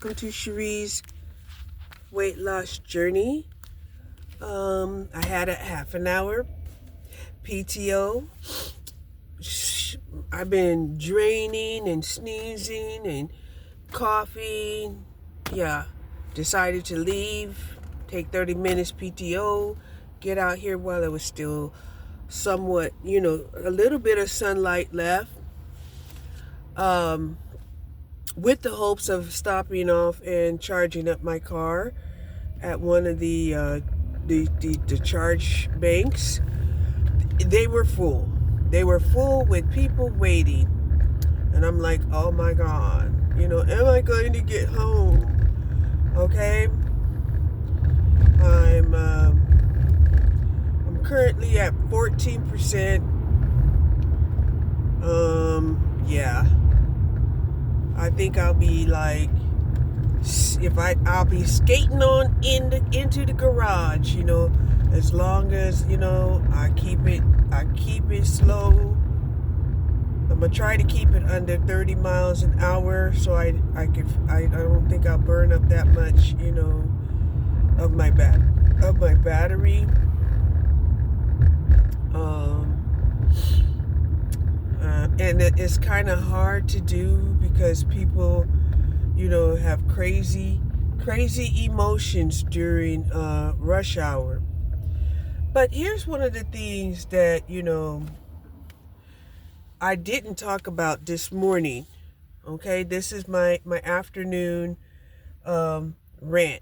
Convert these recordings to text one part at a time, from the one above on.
welcome to Cherie's weight loss journey. I had a half an hour PTO. I've been draining and sneezing and coughing. Yeah, decided to leave, take 30 minutes PTO, get out here while it was still somewhat, a little bit of sunlight left. With the hopes of stopping off and charging up my car at one of the charge banks. They were full. They were full with people waiting. And I'm like, oh my God, am I going to get home? Okay. I'm currently at 14%. Yeah. I think I'll be like, I'll be skating on into the garage, as long as, I keep it slow. I'm gonna try to keep it under 30 miles an hour, so I don't think I'll burn up that much, of my battery. And it's kind of hard to do because people, have crazy emotions during rush hour. But here's one of the things that, I didn't talk about this morning. Okay, this is my afternoon rant,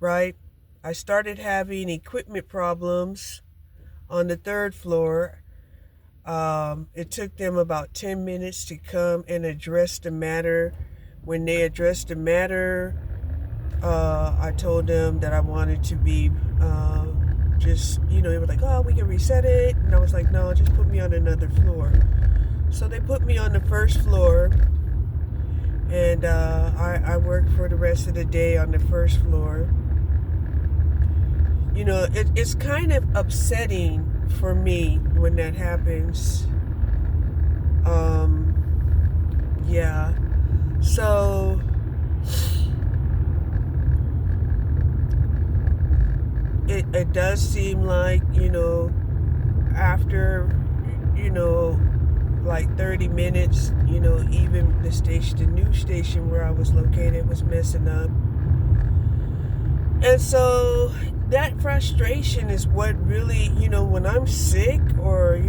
right? I started having equipment problems on the third floor. It took them about 10 minutes to come and address the matter. When they addressed the matter, I told them that I wanted to be they were like, oh, we can reset it. And I was like, no, just put me on another floor. So they put me on the first floor, and I worked for the rest of the day on the first floor. It's kind of upsetting for me when that happens. Yeah. So it does seem like, after, like 30 minutes, even the new station where I was located was messing up. And so that frustration is what really, when I'm sick or,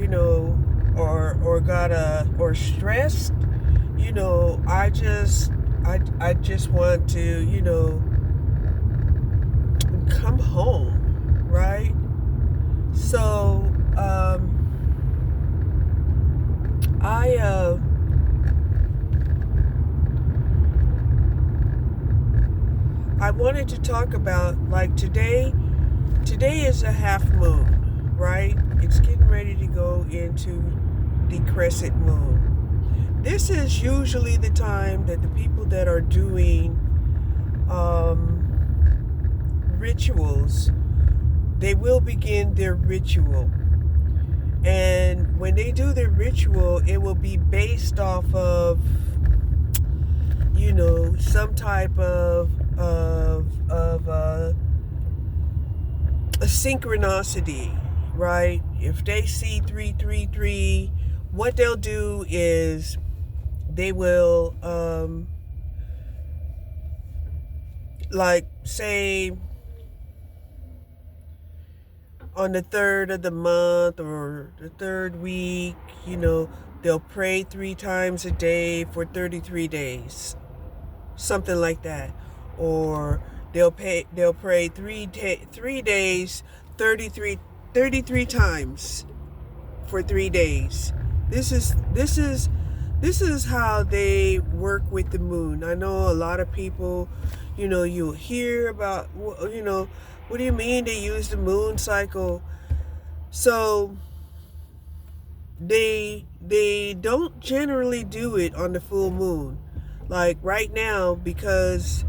or stressed, I just want to, come home, right? So, I wanted to talk about, like, today is a half moon, right? It's getting ready to go into the crescent moon. This is usually the time that the people that are doing rituals, they will begin their ritual. And when they do their ritual, it will be based off of, some type of a synchronicity, right? If they see 333, what they'll do is they will, like, say, on the 3rd of the month or the 3rd week, they'll pray 3 times a day for 33 days, something like that. Or they'll pray 3 days, 33 times for 3 days. This is how they work with the moon. I know a lot of people, you'll hear about, what do you mean they use the moon cycle? So they don't generally do it on the full moon. Like right now, because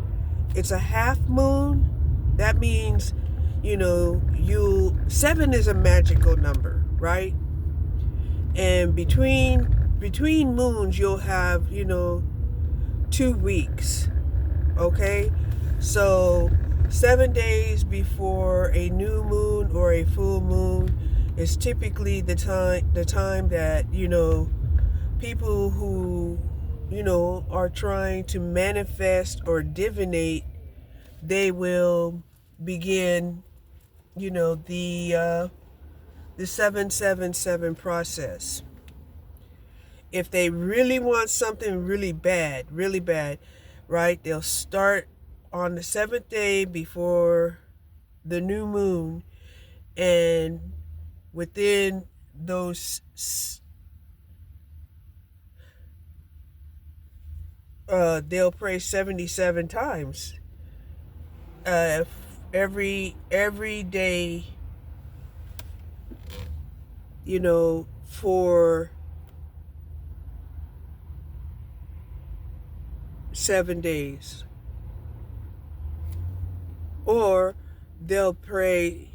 it's a half moon, that means, 7 is a magical number, right? And between moons, you'll have, 2 weeks. Okay? So 7 days before a new moon or a full moon is typically the time that, people who, are trying to manifest or divinate, they will begin, the 777 process. If they really want something really bad, right? They'll start on the seventh day before the new moon, and within those, they'll pray 77 times. Uh, every day, for 7 days. Or they'll pray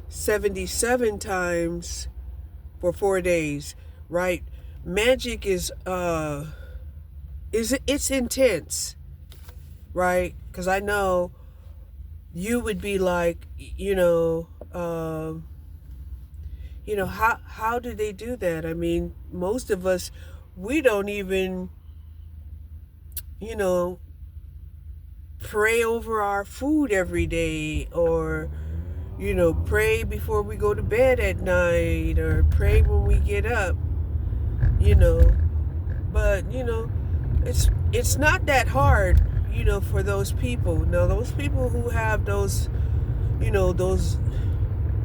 77 times for 4 days, right? Magic it's intense, right? Because I know you would be like, how do they do that? I mean, most of us, we don't even, you know, pray over our food every day, or pray before we go to bed at night, or pray when we get up, you know. But it's not that hard, for those people. Now, those people who have those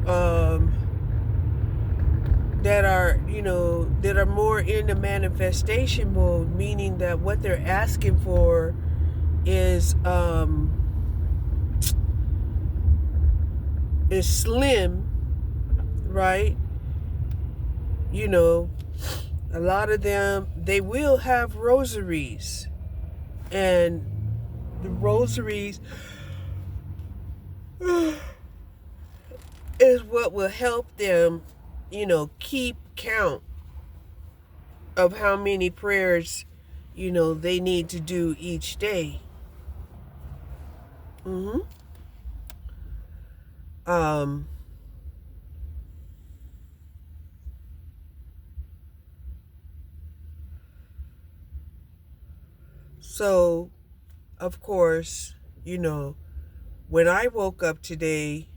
um, that are more in the manifestation mode, meaning that what they're asking for is slim, right? You know, a lot of them, they will have rosaries, and the rosaries is what will help them, keep count of how many prayers, they need to do each day. hmm Um, so, of course, when I woke up today,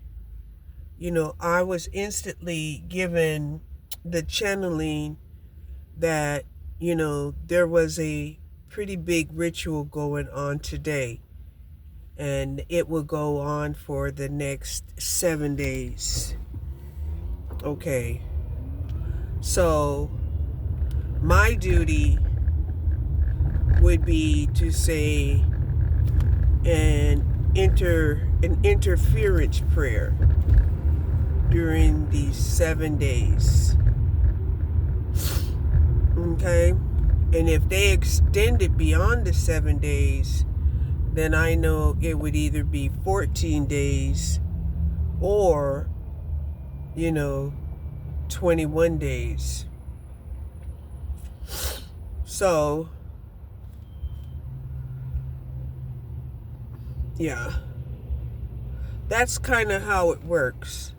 I was instantly given the channeling that, there was a pretty big ritual going on today, and it will go on for the next 7 days. Okay. So, my duty would be to say an interference prayer during these 7 days. Okay? And if they extend it beyond the 7 days, then I know it would either be 14 days or, 21 days. So, yeah, that's kind of how it works.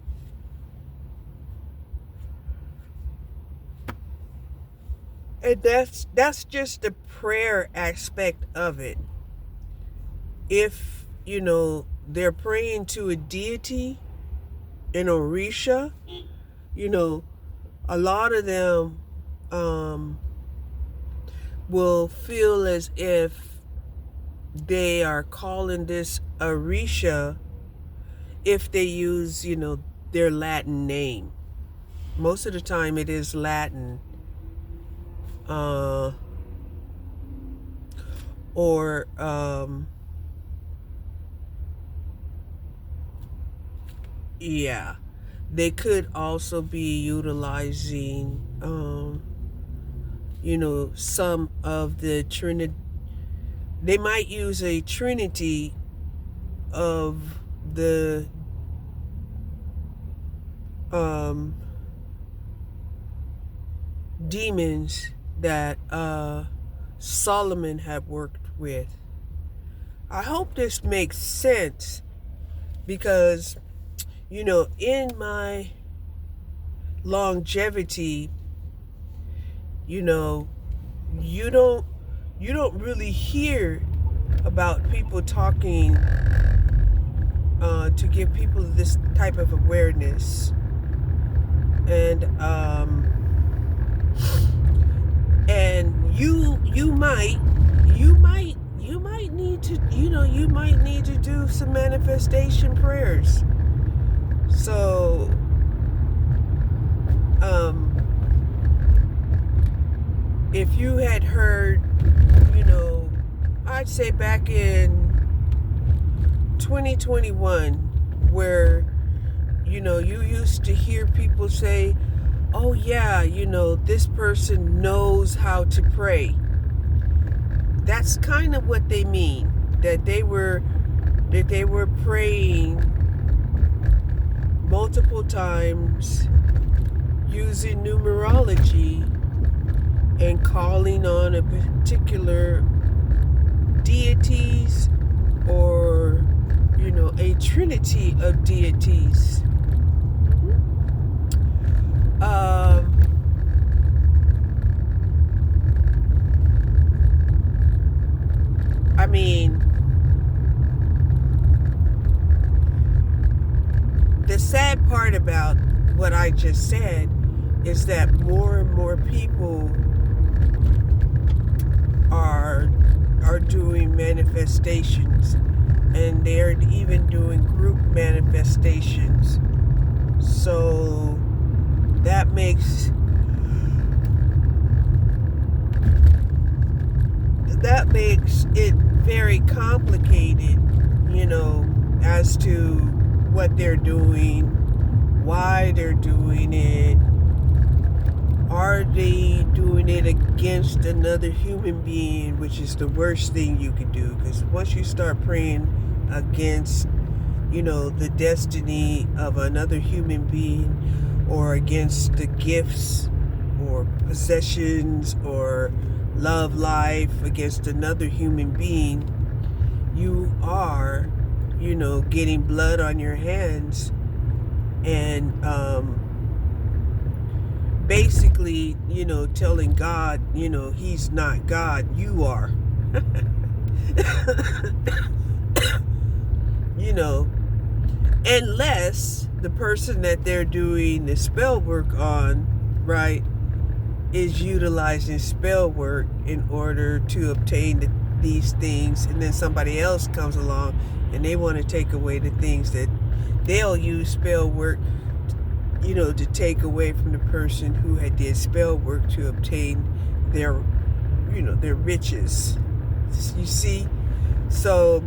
And that's just the prayer aspect of it. If, they're praying to a deity, an Orisha, a lot of them will feel as if they are calling this Orisha if they use, their Latin name. Most of the time it is Latin. Or yeah, they could also be utilizing some of the Trinity. They might use a trinity of the demons that Solomon had worked with. I hope this makes sense because, in my longevity, you know, you don't you don't really hear about people talking to give people this type of awareness, and you might need to do some manifestation prayers. So if you had heard, I'd say back in 2021, where you used to hear people say, oh yeah, this person knows how to pray. That's kind of what they mean, that they were praying multiple times using numerology and calling on a particular deities, or a trinity of deities. I mean, the sad part about what I just said is that more and more people are doing manifestations, and they're even doing group manifestations. So that makes it very complicated, as to what they're doing, why they're doing it. Are they doing it against another human being, which is the worst thing you can do? Because once you start praying against, the destiny of another human being, or against the gifts or possessions or love life against another human being, you are, getting blood on your hands, and basically, telling God, he's not God, you are. Unless the person that they're doing the spell work on, right, is utilizing spell work in order to obtain these things, and then somebody else comes along and they want to take away the things that they'll use spell work, to take away from the person who had did spell work to obtain their riches. You see? So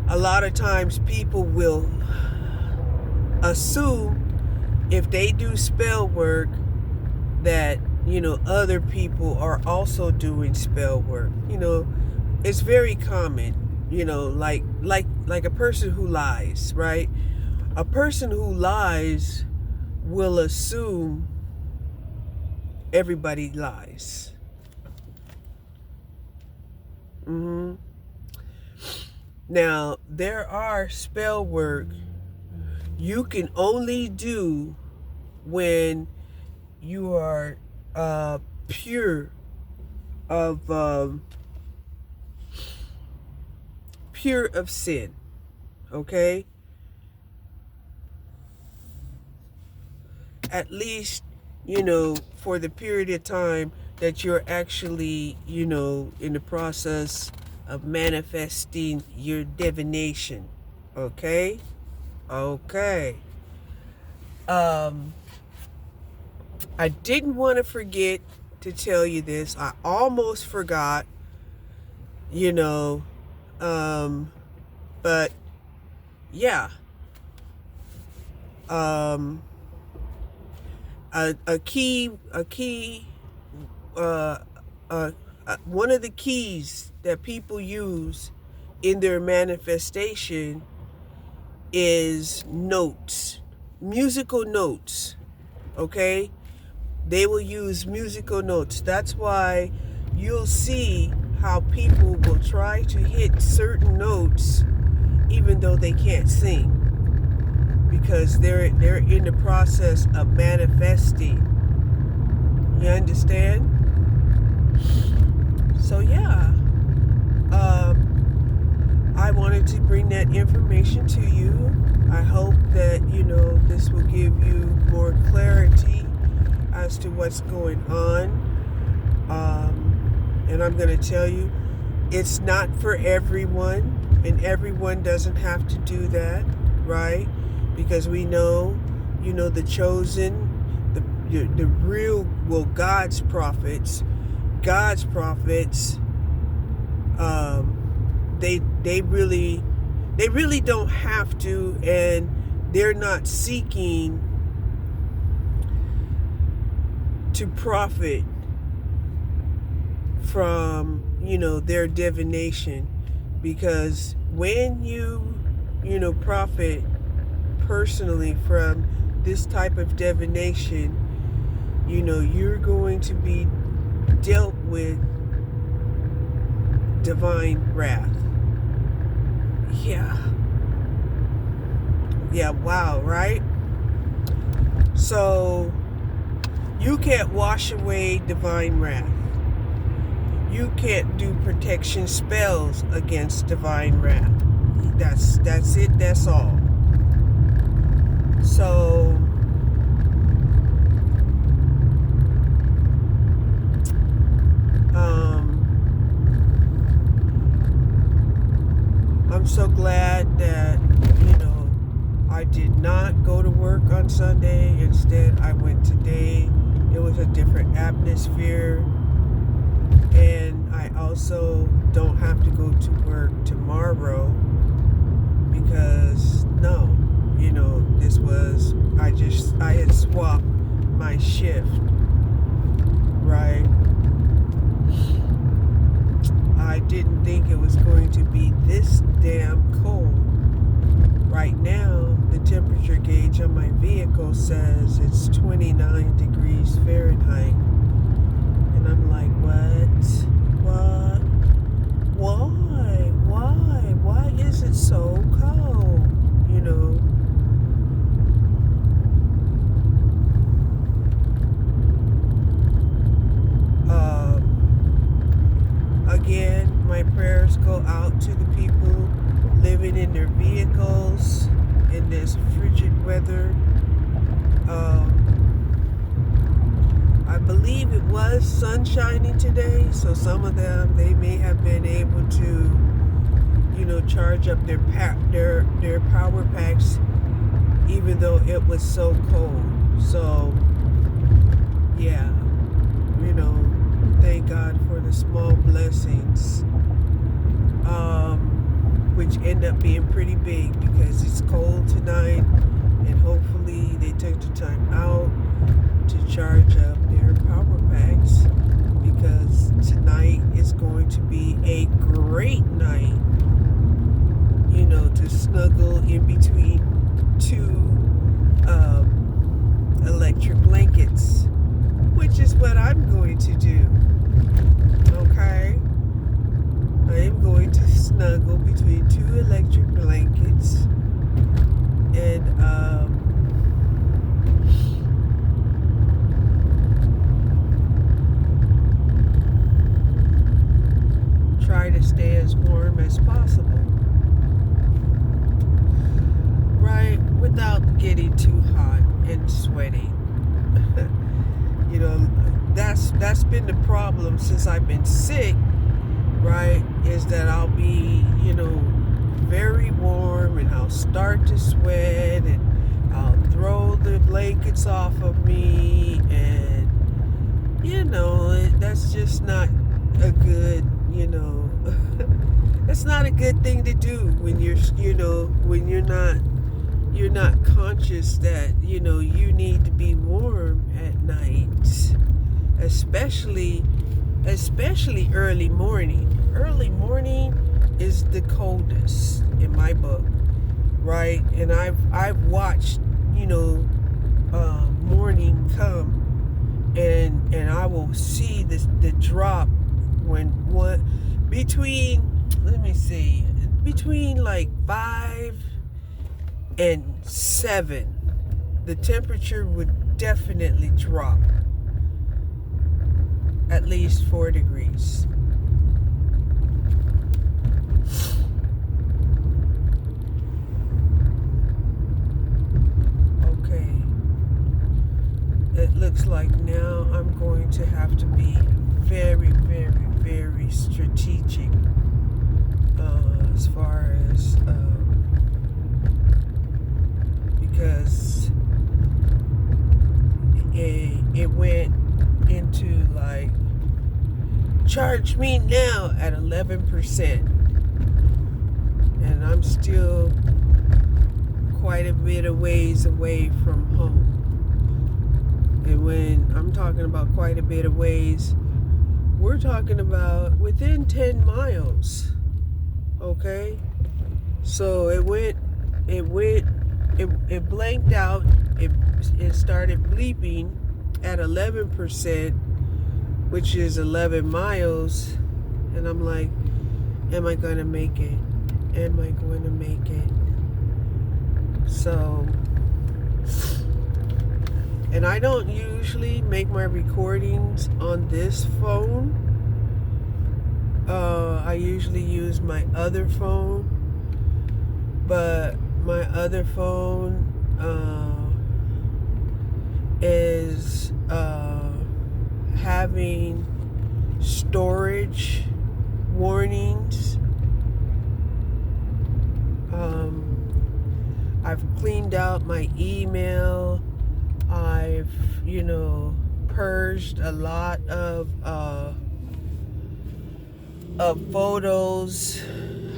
a lot of times people will assume if they do spell work that other people are also doing spell work. It's very common, like a person who lies, right? A person who lies will assume everybody lies. Now, there are spell work you can only do when you are pure of sin, okay? At least, for the period of time that you're actually, in the process of manifesting your divination, okay? Okay. I didn't want to forget to tell you this. I almost forgot, but yeah. A key, one of the keys that people use in their manifestation is notes, musical notes, okay? They will use musical notes. That's why you'll see how people will try to hit certain notes even though they can't sing, because they're in the process of manifesting. You understand? So yeah, I wanted to bring that information to you. I hope that this will give you more clarity as to what's going on. And I'm going to tell you, it's not for everyone, and everyone doesn't have to do that, right? Because we know, the chosen, the real, God's prophets, they really don't have to, and they're not seeking to profit from their divination, because when you profit personally from this type of divination, you're going to be dealt with divine wrath. Yeah, wow, right? So you can't wash away divine wrath. You can't do protection spells against divine wrath. That's it, that's all. So I'm so glad that I did not go to work on Sunday. Instead, I went today. It was a different atmosphere. And I also don't have to go to work tomorrow because I had swapped my shift, right? I didn't think it was going to be this damn cold. Right now, the temperature gauge on my vehicle says it's 29 degrees Fahrenheit. And I'm like, what? Why is it so cold? Again, my prayers go out to the people living in their vehicles in this frigid weather. I believe it was sun shining today, so some of them, they may have been able to, charge up their power packs, even though it was so cold. So, yeah, thank God for the small blessings, which end up being pretty big because it's cold tonight, and hopefully they took the time out to charge up their power packs, because tonight is going to be a great night, to snuggle in between two electric blankets, which is what I'm going to do. Okay? I am going to snuggle between two electric blankets and try to stay as warm as possible, right? Without getting too hot and sweaty. That's been the problem since I've been sick, right? Is that I'll be, very warm, and I'll start to sweat, and I'll throw the blankets off of me, and that's just not a good, that's not a good thing to do when you're not conscious that you need to be warm at night, especially early morning. Early morning is the coldest in my book, right? And I've watched morning come, and I will see the drop when Let me see, between like 5 and 7, the temperature would definitely drop at least 4 degrees. Okay. It looks like now I'm going to have to be very, very, very strategic as far as because it went into like charge me now at 11%, and I'm still quite a bit of ways away from home. And when I'm talking about quite a bit of ways, we're talking about within 10 miles. Okay? So it blanked out. It started bleeping at 11%, which is 11 miles. And I'm like, am I going to make it? Am I going to make it? So, and I don't usually make my recordings on this phone. I usually use my other phone, but my other phone is having storage warnings. I've cleaned out my email. I've, purged a lot of photos.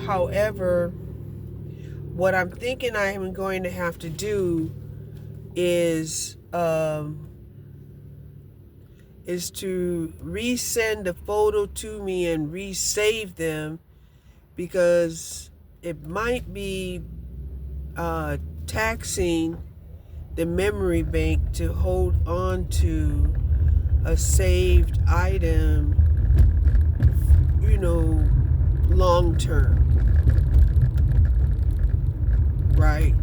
However, what I'm thinking I am going to have to do is to resend the photo to me and resave them, because it might be taxing the memory bank to hold on to a saved item, long term, right?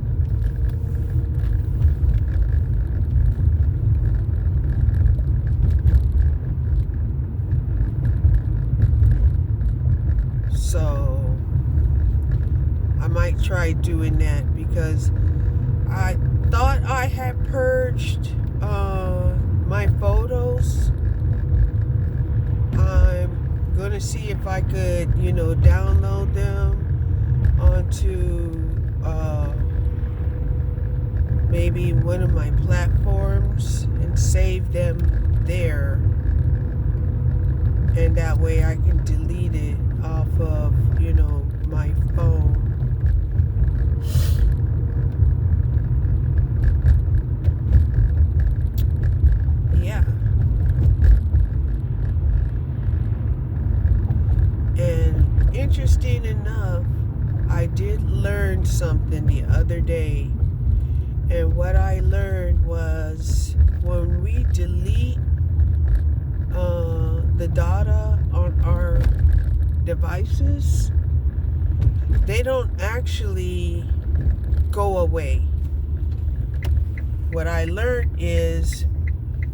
So I might try doing that, because I thought I had purged my photos. I'm gonna see if I could, download them onto maybe one of my platforms and save them there, and that way I can delete it off of, my phone. Yeah. And interesting enough, I did learn something the other day. And what I learned was, when we delete the data on our devices, they don't actually go away. What I learned is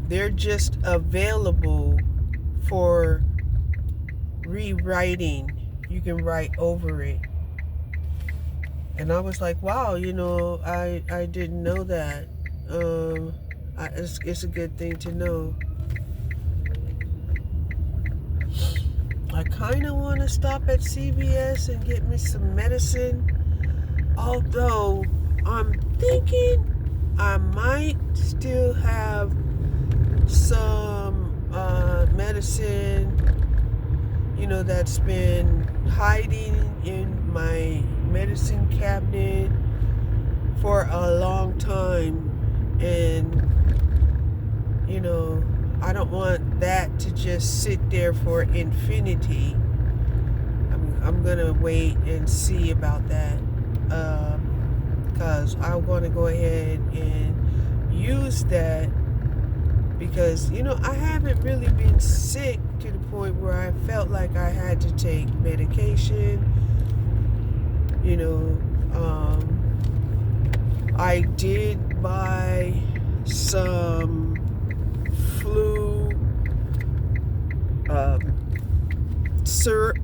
they're just available for rewriting. You can write over it. And I was like, wow, I didn't know that. It's a good thing to know. I kind of want to stop at CVS and get me some medicine. Although I'm thinking I might still have some medicine, that's been hiding in my medicine cabinet for a long time. And, I don't want that to just sit there for infinity. I'm going to wait and see about that. Because I want to go ahead and use that, because I haven't really been sick to the point where I felt like I had to take medication. You know, I did buy some flu syrup.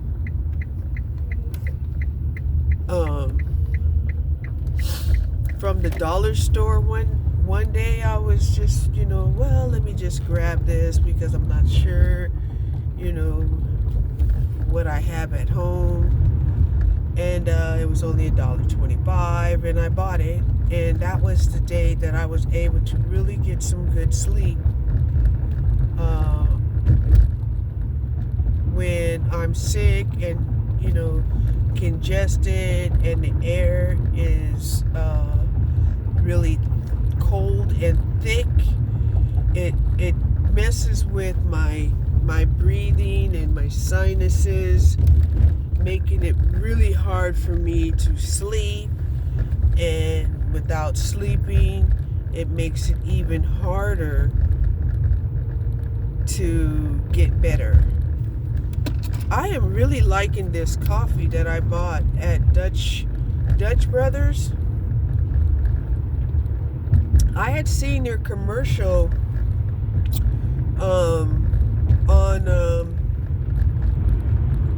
From the dollar store one day. I was just, well, let me just grab this because I'm not sure, what I have at home. And it was only $1.25, and I bought it. And that was the day that I was able to really get some good sleep. When I'm sick and, congested and the air is really cold and thick, it messes with my breathing and my sinuses, making it really hard for me to sleep. And without sleeping, it makes it even harder to get better. I am really liking this coffee that I bought at Dutch Brothers. I had seen their commercial on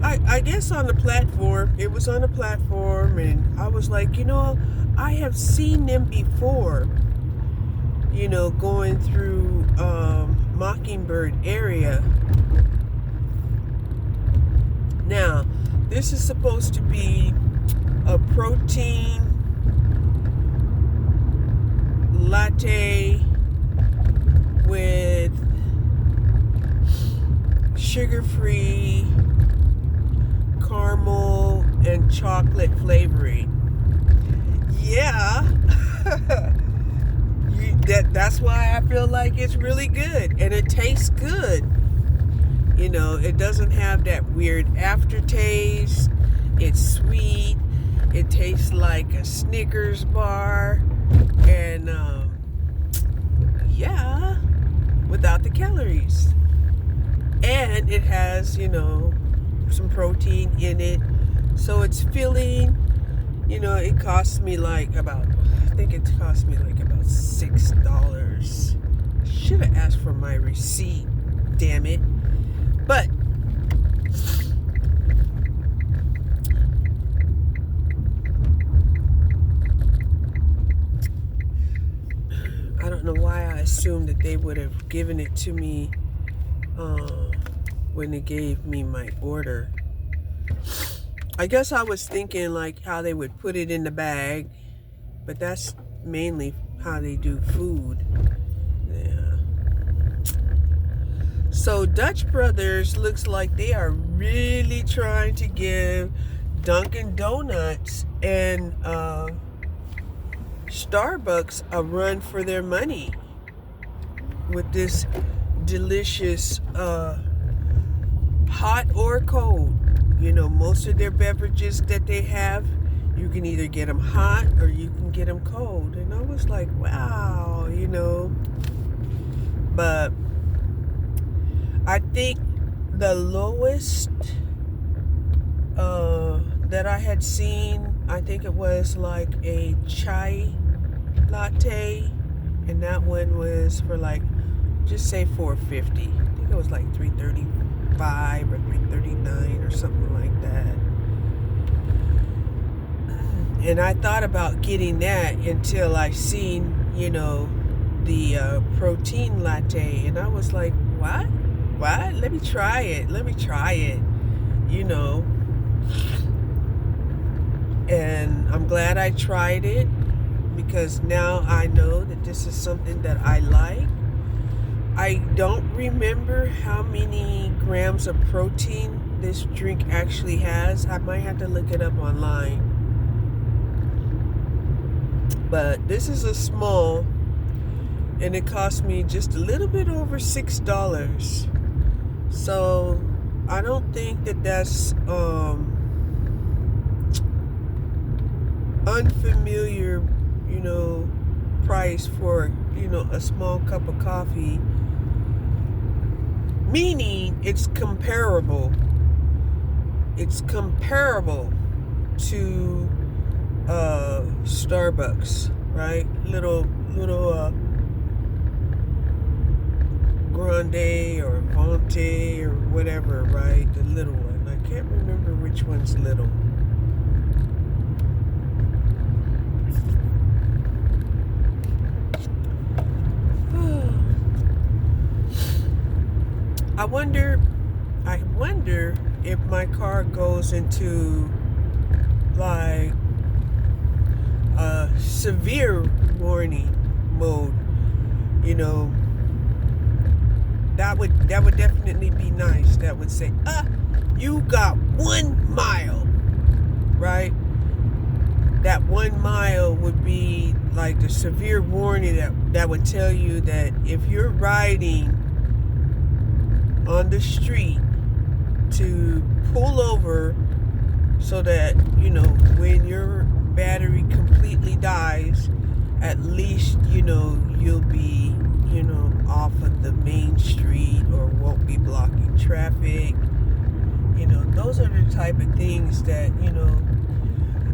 I guess on the platform. It was on the platform, and I was like, I have seen them before, going through Mockingbird area. Now, this is supposed to be a protein latte with sugar-free caramel and chocolate flavoring. Yeah. That's why I feel like it's really good, and it tastes good. It doesn't have that weird aftertaste. It's sweet. It tastes like a Snickers bar. And without the calories. And it has, some protein in it. So it's filling. It cost me about $6. Should have asked for my receipt, damn it. But I don't know why I assumed that they would have given it to me when they gave me my order. I guess I was thinking like how they would put it in the bag, but that's mainly how they do food. Yeah. So Dutch Brothers looks like they are really trying to give Dunkin' Donuts and Starbucks a run for their money with this delicious hot or cold. Most of their beverages that they have, you can either get them hot or you can get them cold. And I was like, wow, But I think the lowest that I had seen, I think it was like a chai latte, and that one was for just say $4.50. I think it was like $3.35 or $3.39 or something like that. And I thought about getting that until I seen, the protein latte, and I was like, what? Let me try it. And I'm glad I tried it, because now I know that this is something that I like. I don't remember how many grams of protein this drink actually has. I might have to look it up online. But this is a small, and it cost me just a little bit over $6. So I don't think that that's unfamiliar, price for, a small cup of coffee. meaning it's comparable. It's comparable to Starbucks, right? Little grande or venti or whatever, right? The little one. I can't remember which one's little. I wonder if my car goes into like a severe warning mode. You know, that would definitely be nice. That would say, you got 1 mile, right? That 1 mile would be like the severe warning that would tell you that if you're riding on the street, to pull over so that, when your battery completely dies, at least, you'll be, off of the main street or won't be blocking traffic. Those are the type of things that,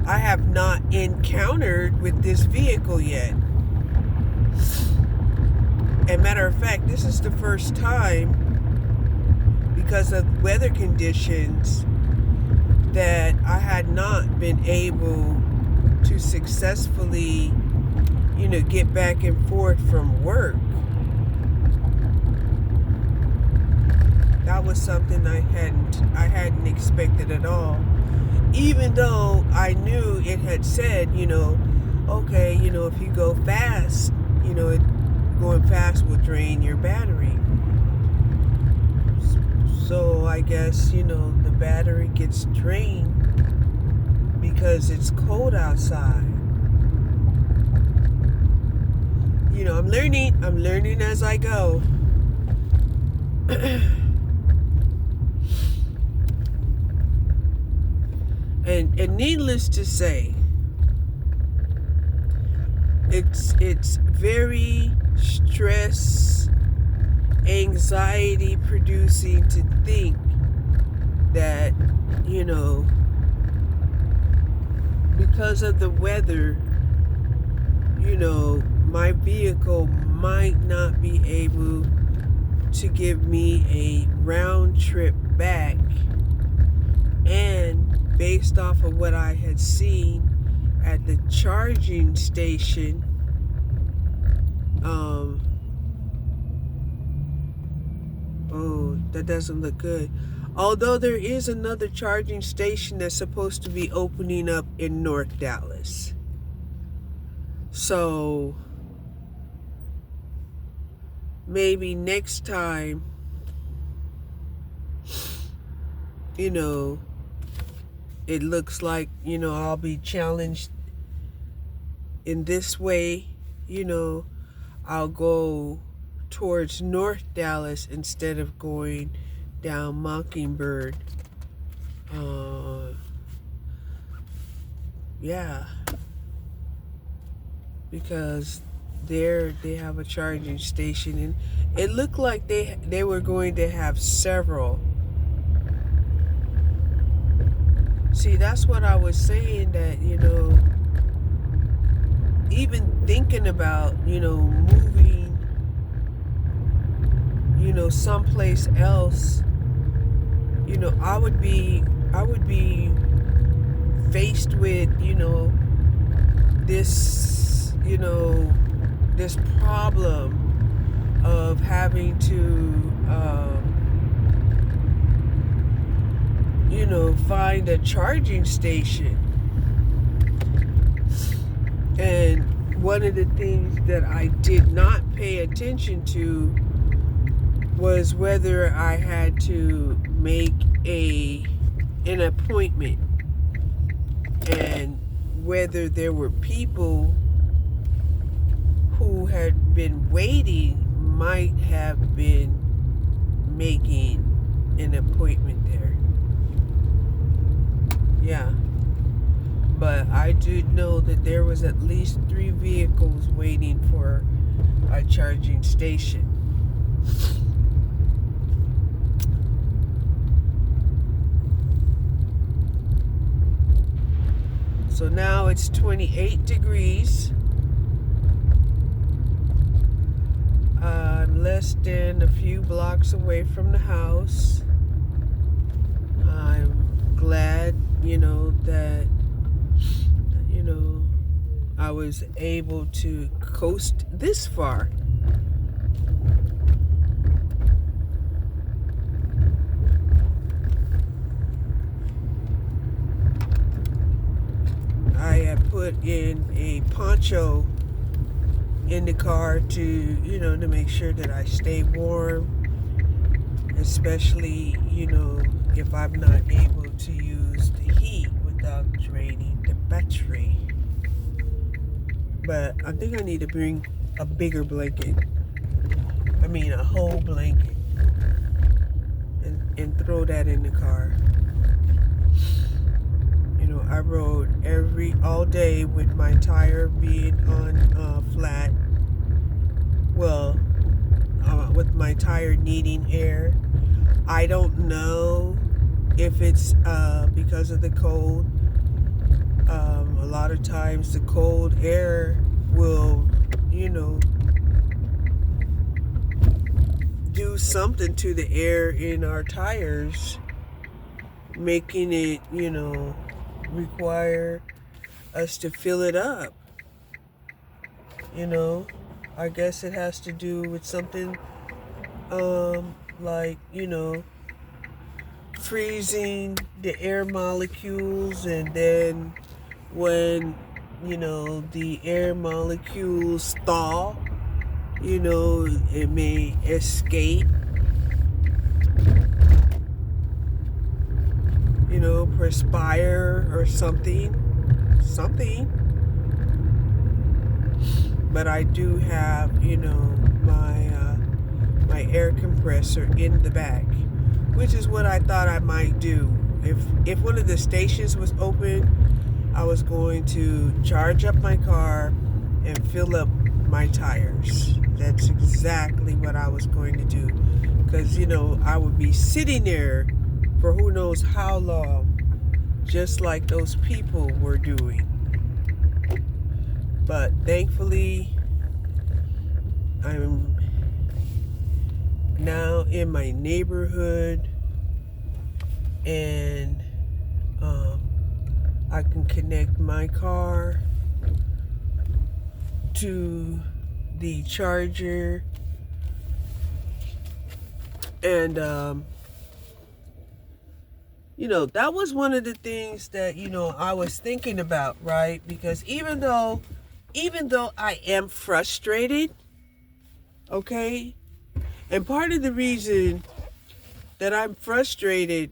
I have not encountered with this vehicle yet. And matter of fact, this is the first time, because of weather conditions, that I had not been able to successfully, get back and forth from work. That was something I hadn't expected at all. Even though I knew it had said, okay, if you go fast, going fast will drain your battery. So I guess, the battery gets drained because it's cold outside. I'm learning as I go. And needless to say, it's very anxiety producing to think that, because of the weather, my vehicle might not be able to give me a round trip back. And based off of what I had seen at the charging station, that doesn't look good. Although there is another charging station that's supposed to be opening up in North Dallas. So maybe next time, it looks like, I'll be challenged in this way. I'll go towards North Dallas instead of going down Mockingbird. Because there they have a charging station, and it looked like they were going to have several. See, that's what I was saying, that even thinking about moving someplace else, I would be faced with this this problem of having to find a charging station. And one of the things that I did not pay attention to was whether I had to make an appointment, and whether there were people who had been waiting might have been making an appointment there. Yeah. But I do know that there was at least 3 vehicles waiting for a charging station. So now it's 28 degrees. I'm less than a few blocks away from the house. I'm glad, that, I was able to coast this far. I had put in a poncho in the car to make sure that I stay warm, especially, if I'm not able to use the heat without draining the battery. But I think I need to bring a bigger blanket. I mean, a whole blanket. And throw that in the car. I rode all day with my tire being on flat. Well, with my tire needing air. I don't know if it's because of the cold. A lot of times the cold air will, do something to the air in our tires, making it, require us to fill it up. I guess it has to do with something like, freezing the air molecules, and then when, the air molecules thaw, it may escape, perspire or something. But I do have, my air compressor in the back, which is what I thought I might do. If one of the stations was open, I was going to charge up my car and fill up my tires. That's exactly what I was going to do. Because, I would be sitting there for who knows how long, just like those people were doing. But thankfully, I'm now in my neighborhood, and I can connect my car to the charger, and that was one of the things that I was thinking about, right? Because even though I am frustrated, okay, and part of the reason that I'm frustrated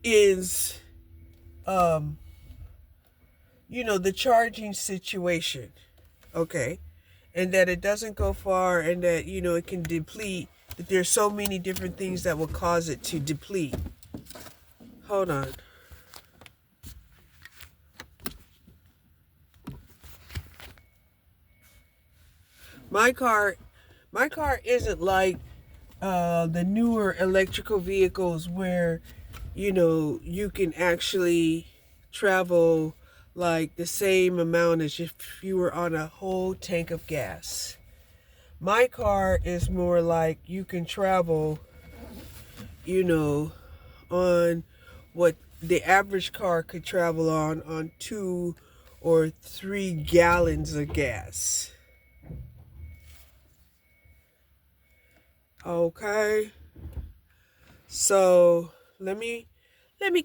is the charging situation, okay, and that it doesn't go far, and that it can deplete, that there's so many different things that will cause it to deplete. Hold on. My car isn't like the newer electrical vehicles where you can actually travel like the same amount as if you were on a whole tank of gas. My car is more like you can travel, on what the average car could travel on 2 or 3 gallons of gas. Okay. So let me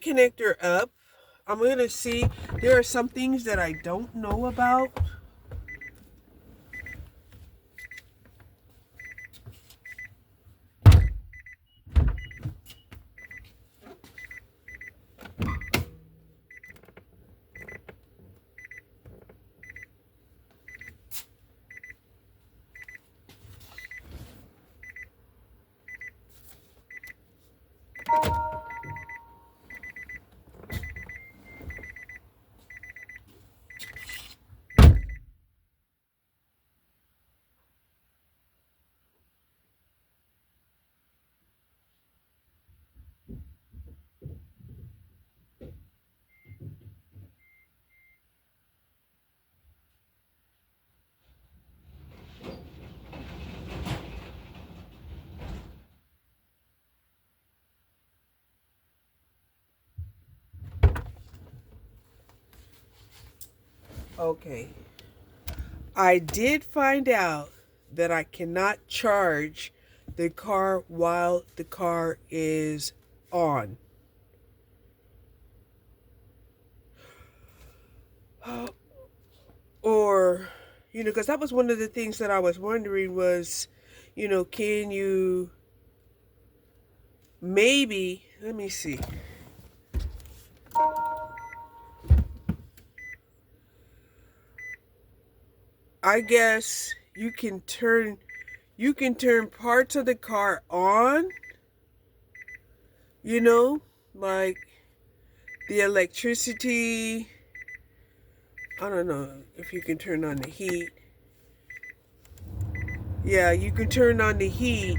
connect her up. I'm gonna see. There are some things that I don't know about. Okay. I did find out that I cannot charge the car while the car is on. Or, because that was one of the things that I was wondering was, can you maybe, let me see. I guess you can turn parts of the car on, you know, like the electricity. I don't know if you can turn on the heat. Yeah, you can turn on the heat.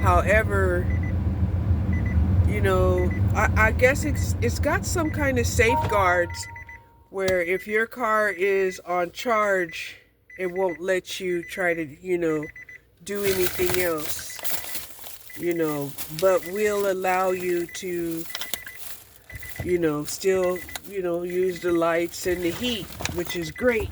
However, I guess it's got some kind of safeguards where if your car is on charge, it won't let you try to, do anything else, but will allow you to, still, use the lights and the heat, which is great.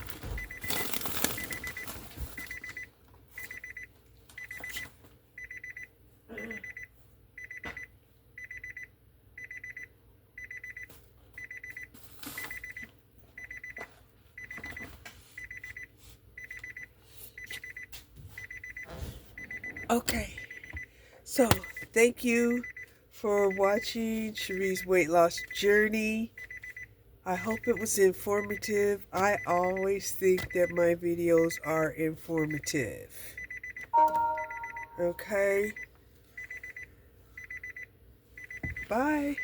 Okay, so thank you for watching Cherie's weight loss journey. I hope it was informative. I always think that my videos are informative. Okay. Bye.